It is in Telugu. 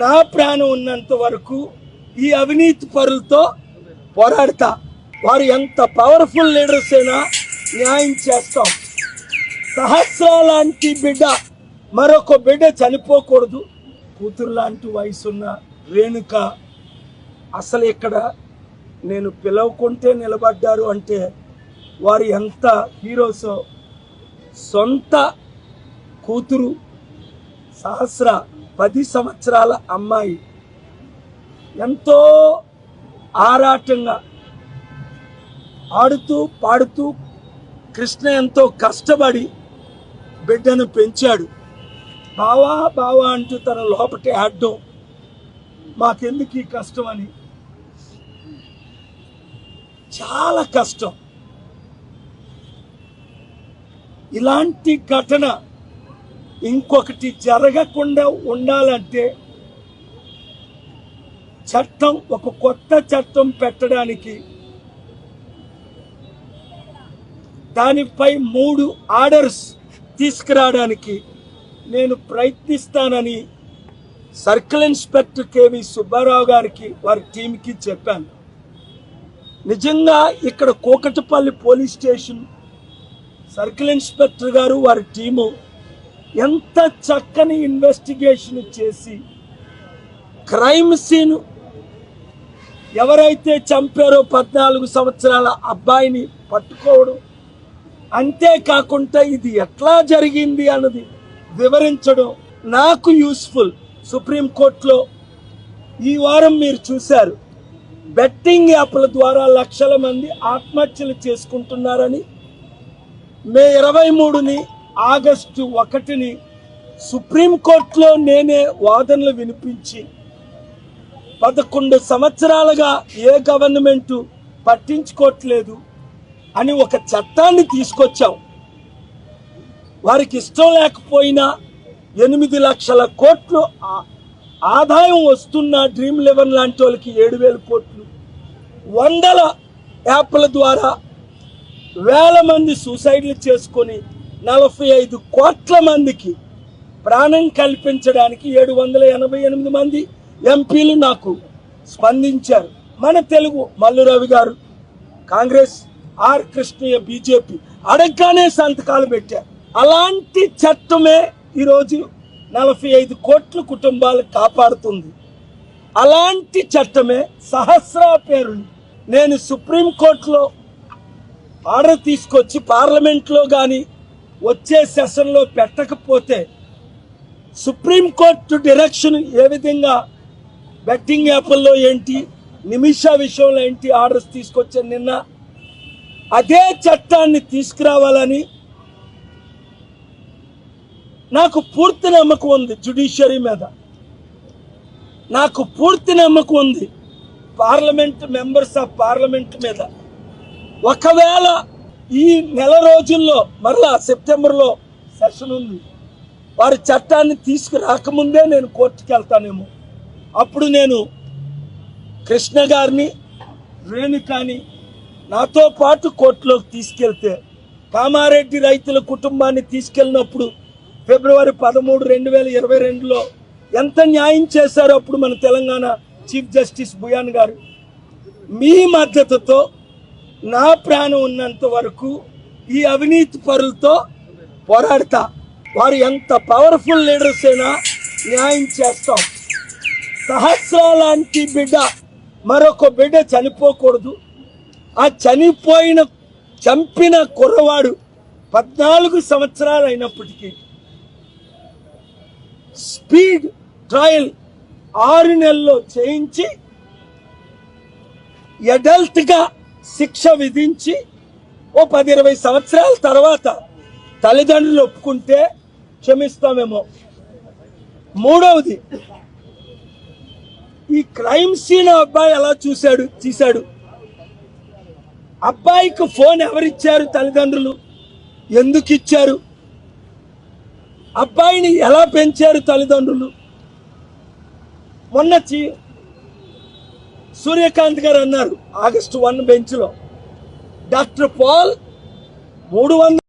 నా ప్రాణం ఉన్నంత వరకు ఈ అవినీతి పరులతో పోరాడతా. వారు ఎంత పవర్ఫుల్ లీడర్స్ అయినా న్యాయం చేస్తాం. సహస్ర లాంటి బిడ్డ, మరొక బిడ్డ చనిపోకూడదు. కూతురు లాంటి వయసున్న రేణుక అసలు ఇక్కడ నేను పిలవకుంటే నిలబడ్డారు అంటే వారు ఎంత హీరోసో. సొంత కూతురు సహస్ర 10 సంవత్సరాల అమ్మాయి ఎంతో ఆరాటంగా ఆడుతూ పాడుతూ కృష్ణ ఎంతో కష్టపడి బిడ్డను పెంచాడు. బావా బావా అంటూ తన లోపటి ఆడడం, మాకెందుకు ఈ కష్టం అని. చాలా కష్టం. ఇలాంటి ఘటన ఇంకొకటి జరగకుండా ఉండాలంటే చట్టం, ఒక కొత్త చట్టం పెట్టడానికి, దానిపై 3 ఆర్డర్స్ తీసుకురావడానికి నేను ప్రయత్నిస్తానని సర్కిల్ ఇన్స్పెక్టర్ కేవి సుబ్బారావు గారికి వారి టీంకి చెప్పాను. నిజంగా ఇక్కడ Kukatpally police station circle inspector గారు వారి టీము ఎంత చక్కని ఇన్వెస్టిగేషన్ చేసి క్రైమ్ సీన్ ఎవరైతే చంపారో 14 సంవత్సరాల అబ్బాయిని పట్టుకోవడం, అంతేకాకుండా ఇది ఎట్లా జరిగింది అన్నది వివరించడం నాకు యూస్ఫుల్. సుప్రీంకోర్టులో ఈ వారం మీరు చూశారు, బెట్టింగ్ యాప్ల ద్వారా లక్షల మంది ఆత్మహత్యలు చేసుకుంటున్నారని మే 23ని ఆగస్టు 1ని సుప్రీంకోర్టులో నేనే వాదనలు వినిపించి 11 సంవత్సరాలుగా ఏ గవర్నమెంటు పట్టించుకోవట్లేదు అని ఒక చట్టాన్ని తీసుకొచ్చాం. వారికి ఇష్టం లేకపోయినా 8 లక్షల కోట్లు ఆదాయం వస్తున్న డ్రీమ్ 11 లాంటి వాళ్ళకి 7,000 కోట్లు, 100 యాప్ల ద్వారా వేల మంది సూసైడ్లు చేసుకొని 45 కోట్ల మందికి ప్రాణం కల్పించడానికి 788 మంది ఎంపీలు నాకు స్పందించారు. మన తెలుగు మల్లు రవి గారు కాంగ్రెస్, ఆర్ కృష్ణయ్య బీజేపీ అడగగానే సంతకాలు పెట్టారు. అలాంటి చట్టమే ఈరోజు 45 కోట్ల కుటుంబాలు కాపాడుతుంది. అలాంటి చట్టమే సహస్ర పేరుని నేను సుప్రీంకోర్టులో ఆర్డర్ తీసుకొచ్చి పార్లమెంట్లో కానీ వచ్చే సెషన్లో పెట్టకపోతే సుప్రీంకోర్టు డైరెక్షన్ ఏ విధంగా బెట్టింగ్ యాప్ల్లో ఏంటి, నిమిష విషయంలో ఏంటి ఆర్డర్స్ తీసుకొచ్చాను నిన్న, అదే చట్టాన్ని తీసుకురావాలని నాకు పూర్తి నమ్మకం ఉంది. జ్యుడిషియరీ మీద నాకు పూర్తి నమ్మకం ఉంది. పార్లమెంట్ మెంబర్స్ ఆఫ్ పార్లమెంట్ మీద ఒకవేళ ఈ నెల రోజుల్లో మరలా సెప్టెంబర్లో సెషన్ ఉంది, వారి చట్టాన్ని తీసుకురాకముందే నేను కోర్టుకి వెళ్తానేమో. అప్పుడు నేను కృష్ణ గారిని, రేణుకాని నాతో పాటు కోర్టులోకి తీసుకెళ్తే, కామారెడ్డి రైతుల కుటుంబాన్ని తీసుకెళ్ళినప్పుడు ఫిబ్రవరి 13, 2022లో ఎంత న్యాయం చేశారో అప్పుడు మన తెలంగాణ చీఫ్ జస్టిస్ బుయాన్ గారు. మీ మద్దతుతో నా ప్రాణం ఉన్నంత వరకు ఈ అవినీతి పరులతో పోరాడతా. వారు ఎంత పవర్ఫుల్ లీడర్స్ అయినా న్యాయం చేస్తాం. సహస్ర లాంటి బిడ్డ, మరొక బిడ్డ చనిపోకూడదు. ఆ చంపిన కుర్రవాడు 14 సంవత్సరాలు అయినప్పటికీ స్పీడ్ ట్రయల్ 6 నెలల్లో చేయించి అడల్ట్గా శిక్ష విధించి ఓ 10-20 సంవత్సరాల తర్వాత తల్లిదండ్రులు ఒప్పుకుంటే క్షమిస్తామేమో. మూడవది, ఈ క్రైమ్ సీన్ అబ్బాయి ఎలా తీశాడు. అబ్బాయికి ఫోన్ ఎవరిచ్చారు? తల్లిదండ్రులు. ఎందుకు ఇచ్చారు? అబ్బాయిని ఎలా పెంచారు తల్లిదండ్రులు? మొన్న సూర్యకాంత్ గారు అన్నారు ఆగస్టు 1 బెంచ్లో, డాక్టర్ పాల్ 300